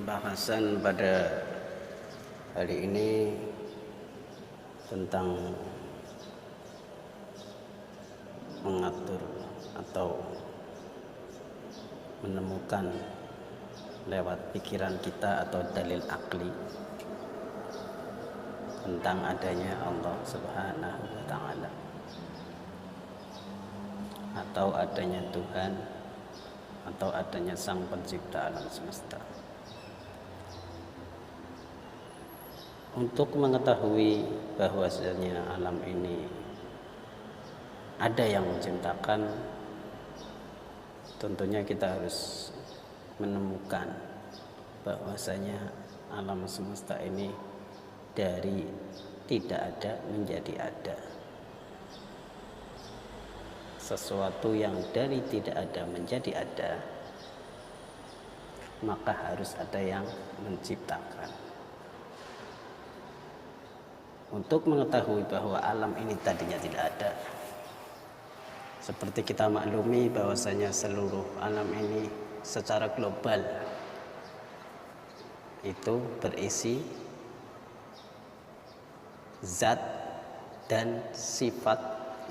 Pembahasan pada hari ini tentang mengatur atau menemukan lewat pikiran kita atau dalil akli tentang adanya Allah Subhanahu wa Ta'ala atau adanya Tuhan atau adanya Sang Pencipta alam semesta. Untuk mengetahui bahwasanya alam ini ada yang menciptakan, tentunya kita harus menemukan bahwasanya alam semesta ini dari tidak ada menjadi ada. Sesuatu yang dari tidak ada menjadi ada, maka harus ada yang menciptakan. Untuk mengetahui bahwa alam ini tadinya tidak ada, seperti kita maklumi bahwasanya seluruh alam ini secara global itu berisi zat dan sifat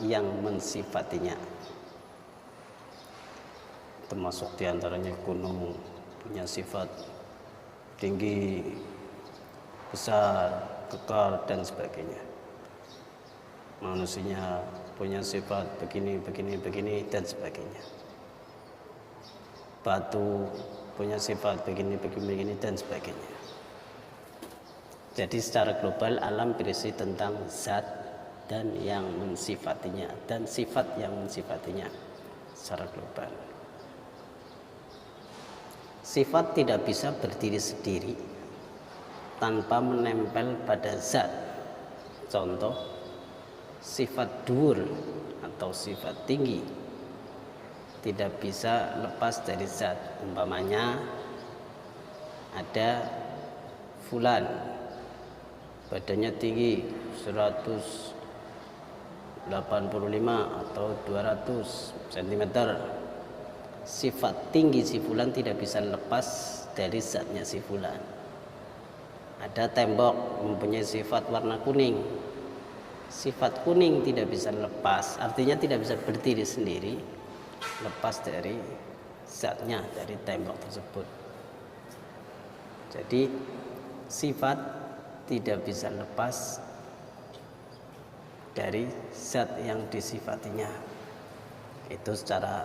yang mensifatinya, termasuk diantaranya gunung punya sifat tinggi, besar, kekal dan sebagainya. Manusia punya sifat begini dan sebagainya. Batu punya sifat begini dan sebagainya. Jadi secara global alam berisi tentang zat dan yang mensifatinya dan sifat yang mensifatinya secara global. Sifat tidak bisa berdiri sendiri tanpa menempel pada zat. Contoh, sifat dhuwur atau sifat tinggi tidak bisa lepas dari zat. Umpamanya ada fulan badannya tinggi 185 atau 200 cm. Sifat tinggi si fulan tidak bisa lepas dari zatnya si fulan. Ada tembok mempunyai sifat warna kuning. Sifat kuning tidak bisa lepas, artinya tidak bisa berdiri sendiri lepas dari zatnya, dari tembok tersebut. Jadi sifat tidak bisa lepas dari zat yang disifatinya. Itu secara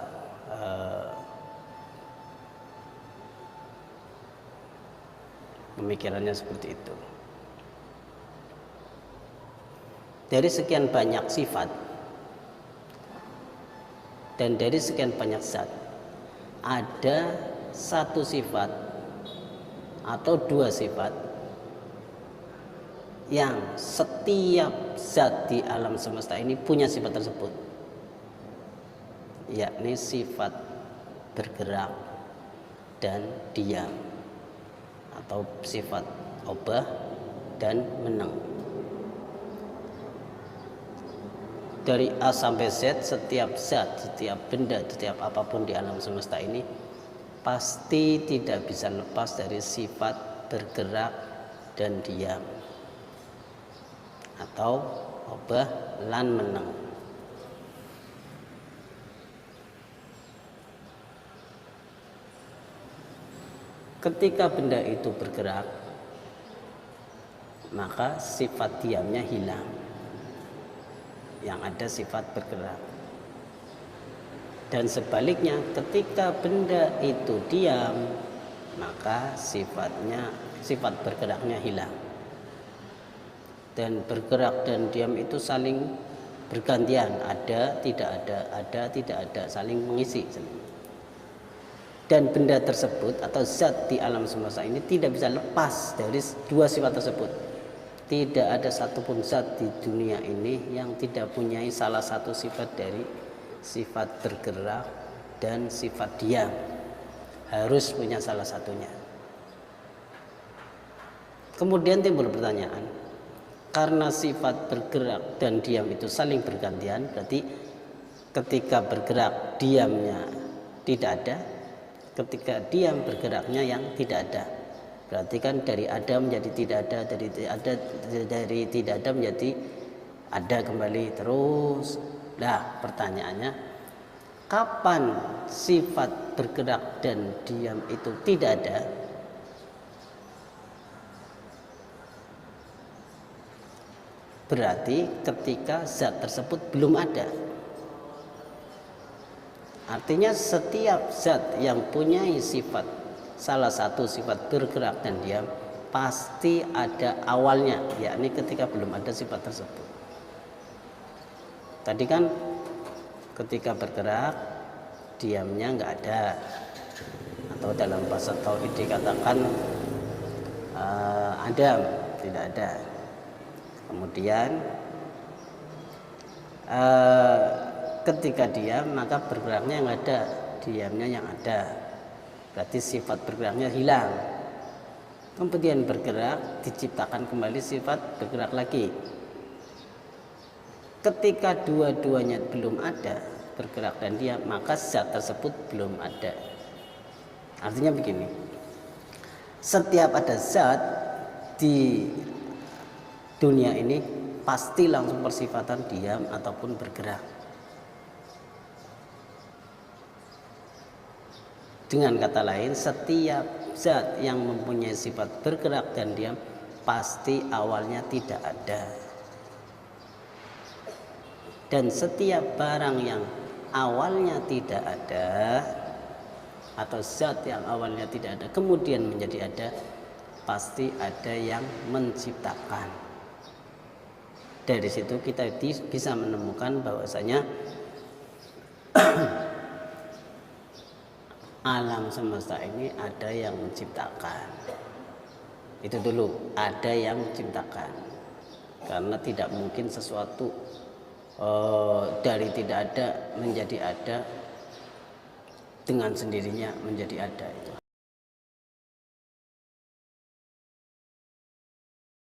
pemikirannya seperti itu. Dari sekian banyak sifat dan dari sekian banyak zat, ada satu sifat atau dua sifat yang setiap zat di alam semesta ini punya sifat tersebut, yakni sifat bergerak dan diam, atau sifat obah dan menang. Dari A sampai Z, setiap zat, setiap benda, setiap apapun di alam semesta ini pasti tidak bisa lepas dari sifat bergerak dan diam, atau obah lan menang. Ketika benda itu bergerak, maka sifat diamnya hilang. Yang ada sifat bergerak. Dan sebaliknya, ketika benda itu diam, maka sifat bergeraknya hilang. Dan bergerak dan diam itu saling bergantian, ada, tidak ada, saling mengisi. Dan benda tersebut atau zat di alam semesta ini tidak bisa lepas dari dua sifat tersebut. Tidak ada satupun zat di dunia ini yang tidak punya salah satu sifat dari sifat bergerak dan sifat diam. Harus punya salah satunya. Kemudian timbul pertanyaan, karena sifat bergerak dan diam itu saling bergantian, berarti ketika bergerak diamnya tidak ada, ketika diam bergeraknya yang tidak ada. Berarti kan dari ada menjadi tidak ada, dari tidak ada menjadi ada kembali terus. Nah, pertanyaannya, kapan sifat bergerak dan diam itu tidak ada? Berarti ketika zat tersebut belum ada. Artinya setiap zat yang punya sifat, salah satu sifat bergerak dan diam, pasti ada awalnya, yakni ketika belum ada sifat tersebut. Tadi kan ketika bergerak, diamnya nggak ada, atau dalam bahasa tauhid dikatakan adam, tidak ada. Kemudian ketika diam maka bergeraknya yang ada, diamnya yang ada. Berarti sifat bergeraknya hilang. Kemudian bergerak, diciptakan kembali sifat bergerak lagi. Ketika dua-duanya belum ada, bergerak dan diam, maka zat tersebut belum ada. Artinya begini, setiap ada zat di dunia ini pasti langsung persifatan diam ataupun bergerak. Dengan kata lain, setiap zat yang mempunyai sifat bergerak dan diam pasti awalnya tidak ada. Dan setiap barang yang awalnya tidak ada, atau zat yang awalnya tidak ada kemudian menjadi ada, pasti ada yang menciptakan. Dari situ kita bisa menemukan bahwasanya alam semesta ini ada yang menciptakan. Itu dulu, ada yang menciptakan. Karena tidak mungkin sesuatu dari tidak ada menjadi ada dengan sendirinya menjadi ada, itu